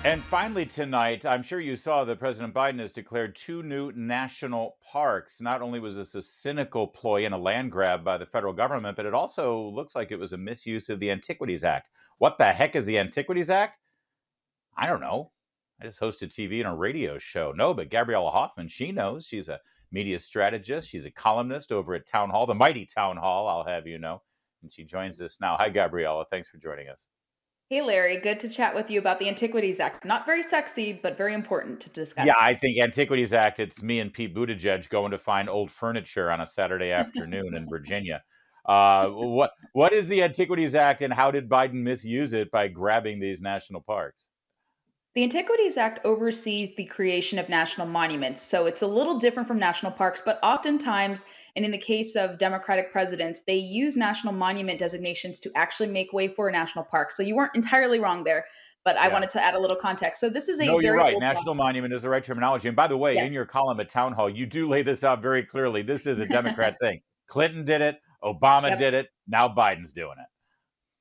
And finally, tonight, I'm sure you saw that President Biden has declared two new national parks. Not only was this a cynical ploy and a land grab by the federal government, but it also looks like it was a misuse of the Antiquities Act. What the heck is the Antiquities Act? I don't know. I just hosted TV and a radio show. No, but Gabriella Hoffman, she knows. She's a media strategist. She's a columnist over at Townhall, the mighty Townhall, I'll have you know. And she joins us now. Hi, Gabriella. Thanks for joining us. Hey Larry, good to chat with you about the Antiquities Act. Not very sexy, but very important to Yeah, discuss. I think Antiquities Act, it's me and Pete Buttigieg going to find old furniture on a Saturday afternoon in Virginia. What is the Antiquities Act and how did Biden misuse it by grabbing these national parks? The Antiquities Act oversees the creation of national monuments, so it's a little different from national parks, but oftentimes, and in the case of Democratic presidents, they use national monument designations to actually make way for a national park. So you weren't entirely wrong there, but I Yeah. wanted to add a little context. So this is a No, you're very right. old law. National monument is the right terminology. And by the way, in Yes. your column at Town Hall, you do lay this out very clearly. This is a Democrat thing. Clinton did it, Obama Yep. did it, now Biden's doing it.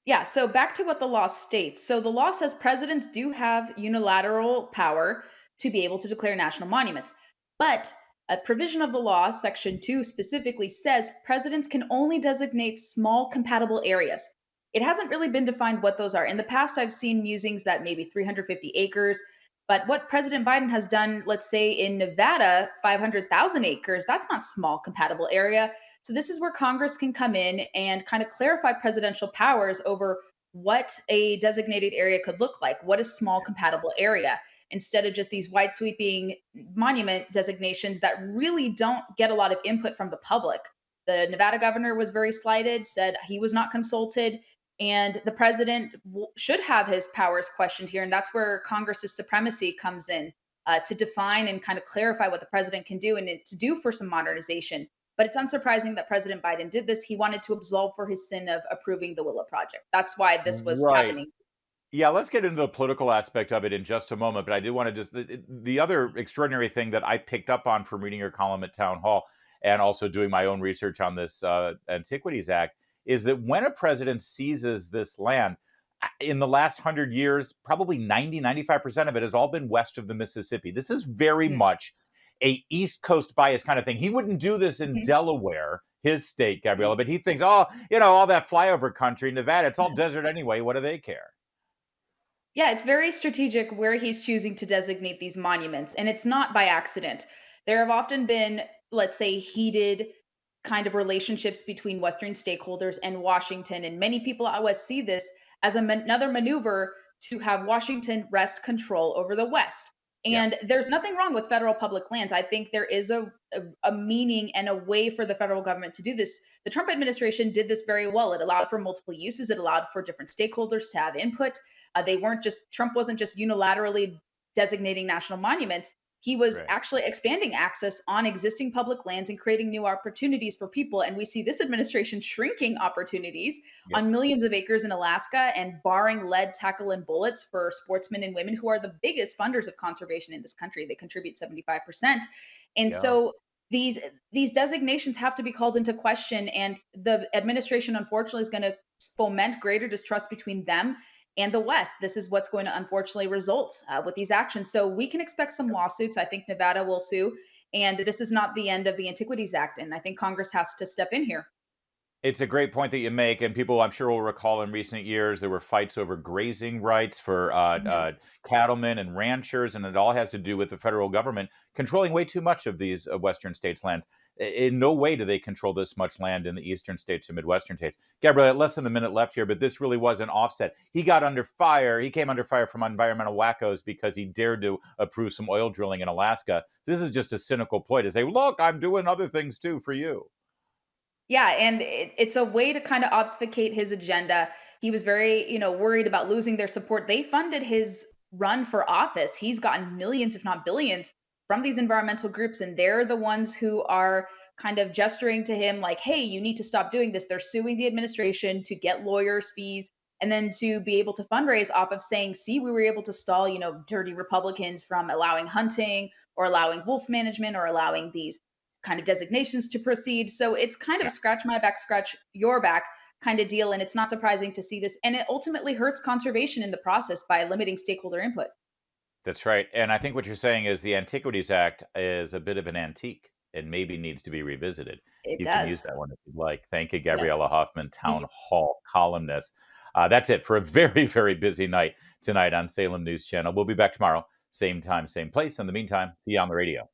Yeah, so back to what the law states. So the law says presidents do have unilateral power to be able to declare national monuments. But a provision of the law, section 2 specifically says presidents can only designate small compatible areas. It hasn't really been defined what those are. In the past, I've seen musings that maybe 350 acres. But what President Biden has done, let's say in Nevada, 500,000 acres, that's not small compatible area. So this is where Congress can come in and kind of clarify presidential powers over what a designated area could look like. What is small compatible area? Instead of just these wide sweeping monument designations that really don't get a lot of input from the public. The Nevada governor was very slighted, said he was not consulted, and the president should have his powers questioned here. And that's where Congress's supremacy comes in to define and kind of clarify what the president can do and to do for some modernization. But it's unsurprising that President Biden did this. He wanted to absolve for his sin of approving the Willow Project. That's why this was Right. happening. Yeah, let's get into the political aspect of it in just a moment. But I do want to just the other extraordinary thing that I picked up on from reading your column at Town Hall and also doing my own research on this Antiquities Act is that when a president seizes this land, in the last 100 years, probably 95% of it has all been west of the Mississippi. This is very Mhm. much a East Coast bias kind of thing. He wouldn't do this in Mhm. Delaware, his state, Gabriella, Mhm. but he thinks, oh, all that flyover country, Nevada, it's all desert anyway. What do they care? Yeah, it's very strategic where he's choosing to designate these monuments, and it's not by accident. There have often been, let's say, heated kind of relationships between Western stakeholders and Washington, and many people out west see this as another maneuver to have Washington wrest control over the West. Yeah. And there's nothing wrong with federal public lands. I think there is a meaning and a way for the federal government to do this. The Trump administration did this very well. It allowed for multiple uses, it allowed for different stakeholders to have input. They weren't just Trump wasn't just unilaterally designating national monuments. He was Right. actually expanding access on existing public lands and creating new opportunities for people. And we see this administration shrinking opportunities Yep. on millions of acres in Alaska and barring lead, tackle, and bullets for sportsmen and women who are the biggest funders of conservation in this country. They contribute 75%. And Yeah. so these designations have to be called into question. And the administration, unfortunately, is going to foment greater distrust between them and the West. This is what's going to unfortunately result with these actions. So we can expect some lawsuits. I think Nevada will sue. And this is not the end of the Antiquities Act. And I think Congress has to step in here. It's a great point that you make, and people I'm sure will recall in recent years there were fights over grazing rights for Mhm. cattlemen and ranchers, and it all has to do with the federal government controlling way too much of these Western states' lands. In no way do they control this much land in the eastern states and Midwestern states. Gabrielle, less than a minute left here, but this really was an offset. He got under fire. He came under fire from environmental wackos because he dared to approve some oil drilling in Alaska. This is just a cynical ploy to say, look, I'm doing other things too for you. Yeah, and it's a way to kind of obfuscate his agenda. He was very, worried about losing their support. They funded his run for office. He's gotten millions, if not billions, from these environmental groups, and they're the ones who are kind of gesturing to him like, "Hey, you need to stop doing this." They're suing the administration to get lawyers' fees and then to be able to fundraise off of saying, "See, we were able to stall, dirty Republicans from allowing hunting or allowing wolf management or allowing these kind of designations to proceed." So it's kind of a scratch my back, scratch your back kind of deal. And it's not surprising to see this. And it ultimately hurts conservation in the process by limiting stakeholder input. That's right, and I think what you're saying is the Antiquities Act is a bit of an antique and maybe needs to be revisited. It You can use does. that one if you'd like. Thank you, Yes. Gabriella Hoffman, Thank Town you. Hall columnist. That's it for a very, very busy night tonight on Salem News Channel. We'll be back tomorrow, same time, same place. In the meantime, see you on the radio.